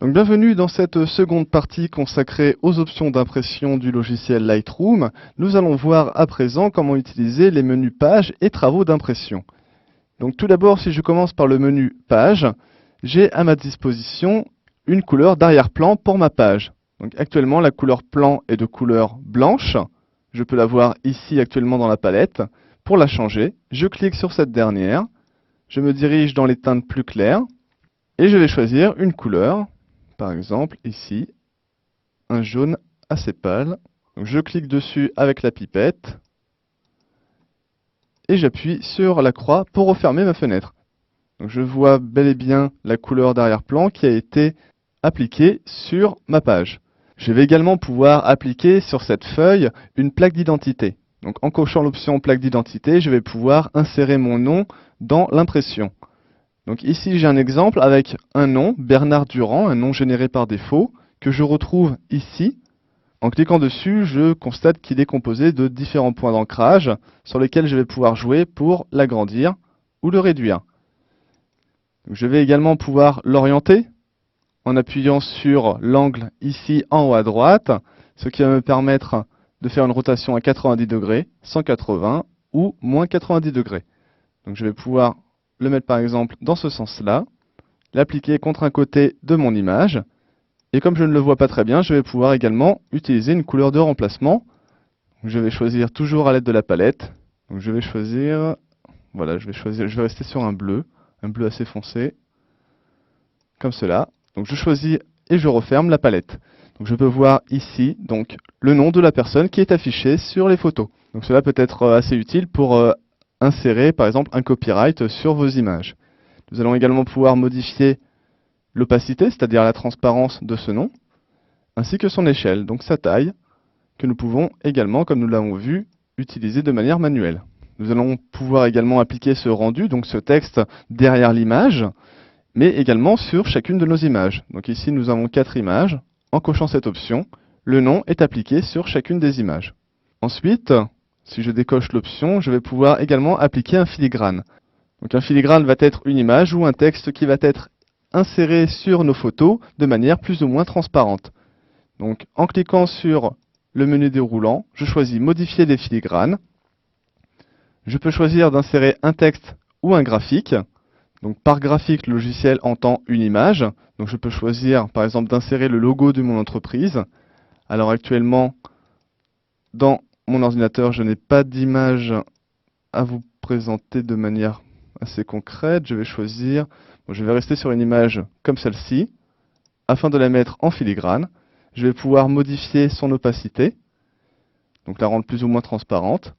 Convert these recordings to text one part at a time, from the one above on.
Donc bienvenue dans cette seconde partie consacrée aux options d'impression du logiciel Lightroom. Nous allons voir à présent comment utiliser les menus pages et travaux d'impression. Donc tout d'abord, si je commence par le menu page, j'ai à ma disposition une couleur d'arrière-plan pour ma page. Donc actuellement, la couleur plan est de couleur blanche. Je peux la voir ici actuellement dans la palette. Pour la changer, je clique sur cette dernière. Je me dirige dans les teintes plus claires et je vais choisir une couleur. Par exemple, ici, un jaune assez pâle. Donc, je clique dessus avec la pipette et j'appuie sur la croix pour refermer ma fenêtre. Donc, je vois bel et bien la couleur d'arrière-plan qui a été appliquée sur ma page. Je vais également pouvoir appliquer sur cette feuille une plaque d'identité. Donc, en cochant l'option plaque d'identité, je vais pouvoir insérer mon nom dans l'impression. Donc ici, j'ai un exemple avec un nom, Bernard Durand, un nom généré par défaut, que je retrouve ici. En cliquant dessus, je constate qu'il est composé de différents points d'ancrage sur lesquels je vais pouvoir jouer pour l'agrandir ou le réduire. Donc, je vais également pouvoir l'orienter en appuyant sur l'angle ici en haut à droite, ce qui va me permettre de faire une rotation à 90 degrés, 180 ou moins 90 degrés. Donc je vais pouvoir le mettre par exemple dans ce sens-là, l'appliquer contre un côté de mon image, et comme je ne le vois pas très bien, je vais pouvoir également utiliser une couleur de remplacement. Donc, je vais choisir toujours à l'aide de la palette. Donc je vais choisir, voilà, je vais rester sur un bleu assez foncé, comme cela. Donc je choisis et je referme la palette. Donc je peux voir ici donc le nom de la personne qui est affiché sur les photos. Donc cela peut être assez utile pour insérer par exemple un copyright sur vos images. Nous allons également pouvoir modifier l'opacité, c'est-à-dire la transparence de ce nom, ainsi que son échelle, donc sa taille, que nous pouvons également, comme nous l'avons vu, utiliser de manière manuelle. Nous allons pouvoir également appliquer ce rendu, donc ce texte derrière l'image, mais également sur chacune de nos images. Donc ici nous avons 4 images. En cochant cette option, le nom est appliqué sur chacune des images. Ensuite, si je décoche l'option, je vais pouvoir également appliquer un filigrane. Donc un filigrane va être une image ou un texte qui va être inséré sur nos photos de manière plus ou moins transparente. Donc en cliquant sur le menu déroulant, je choisis modifier les filigranes. Je peux choisir d'insérer un texte ou un graphique. Donc par graphique, le logiciel entend une image. Donc je peux choisir par exemple d'insérer le logo de mon entreprise. Alors actuellement, dans mon ordinateur, je n'ai pas d'image à vous présenter de manière assez concrète. Je vais choisir, je vais rester sur une image comme celle-ci. Afin de la mettre en filigrane, je vais pouvoir modifier son opacité, donc la rendre plus ou moins transparente.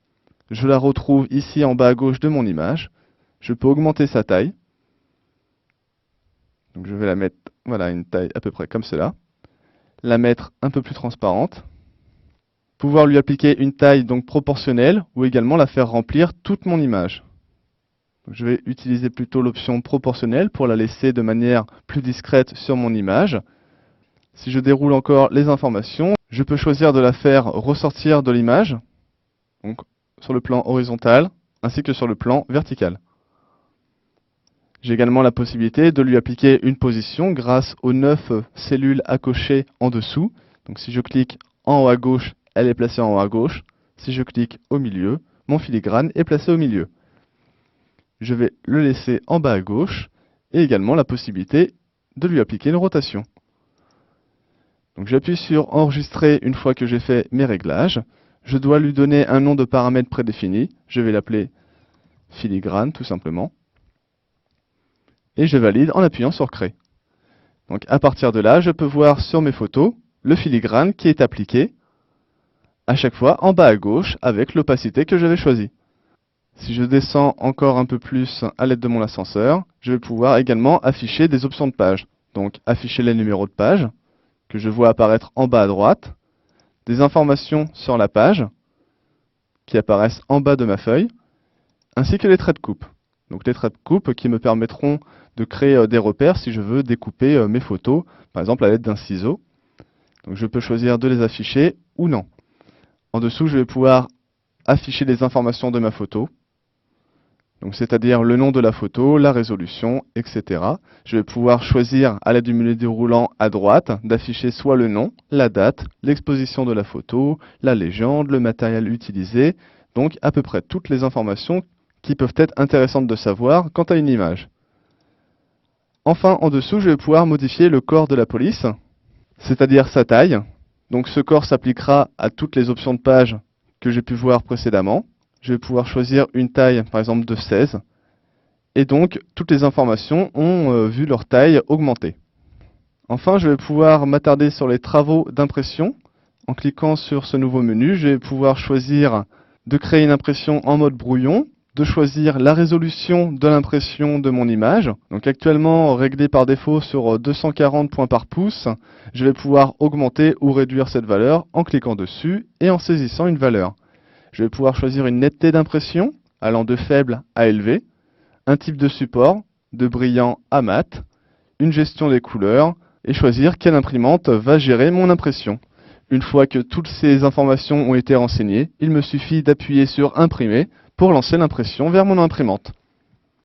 Je la retrouve ici en bas à gauche de mon image. Je peux augmenter sa taille. Donc je vais la mettre, voilà, une taille à peu près comme cela. La mettre un peu plus transparente. Pouvoir lui appliquer une taille donc proportionnelle ou également la faire remplir toute mon image. Donc, je vais utiliser plutôt l'option proportionnelle pour la laisser de manière plus discrète sur mon image. Si je déroule encore les informations, je peux choisir de la faire ressortir de l'image, donc sur le plan horizontal ainsi que sur le plan vertical. J'ai également la possibilité de lui appliquer une position grâce aux 9 cellules à cocher en dessous. Donc si je clique en haut à gauche, elle est placée en haut à gauche. Si je clique au milieu, mon filigrane est placé au milieu. Je vais le laisser en bas à gauche et également la possibilité de lui appliquer une rotation. Donc j'appuie sur enregistrer une fois que j'ai fait mes réglages. Je dois lui donner un nom de paramètre prédéfini. Je vais l'appeler filigrane tout simplement. Et je valide en appuyant sur Créer. Donc à partir de là, je peux voir sur mes photos le filigrane qui est appliqué à chaque fois en bas à gauche avec l'opacité que j'avais choisie. Si je descends encore un peu plus à l'aide de mon ascenseur, je vais pouvoir également afficher des options de page. Donc afficher les numéros de page que je vois apparaître en bas à droite, des informations sur la page qui apparaissent en bas de ma feuille, ainsi que les traits de coupe. Donc les traits de coupe qui me permettront de créer des repères si je veux découper mes photos, par exemple à l'aide d'un ciseau. Donc je peux choisir de les afficher ou non. En dessous, je vais pouvoir afficher les informations de ma photo. Donc c'est-à-dire le nom de la photo, la résolution, etc. Je vais pouvoir choisir à l'aide du menu déroulant à droite d'afficher soit le nom, la date, l'exposition de la photo, la légende, le matériel utilisé, donc à peu près toutes les informations qui peuvent être intéressantes de savoir quant à une image. Enfin, en dessous, je vais pouvoir modifier le corps de la police, c'est-à-dire sa taille. Donc ce corps s'appliquera à toutes les options de page que j'ai pu voir précédemment. Je vais pouvoir choisir une taille, par exemple, de 16. Et donc, toutes les informations ont vu leur taille augmenter. Enfin, je vais pouvoir m'attarder sur les travaux d'impression. En cliquant sur ce nouveau menu, je vais pouvoir choisir de créer une impression en mode brouillon, de choisir la résolution de l'impression de mon image. Donc actuellement réglée par défaut sur 240 points par pouce, je vais pouvoir augmenter ou réduire cette valeur en cliquant dessus et en saisissant une valeur. Je vais pouvoir choisir une netteté d'impression allant de faible à élevé, un type de support, de brillant à mat, une gestion des couleurs et choisir quelle imprimante va gérer mon impression. Une fois que toutes ces informations ont été renseignées, il me suffit d'appuyer sur Imprimer pour lancer l'impression vers mon imprimante.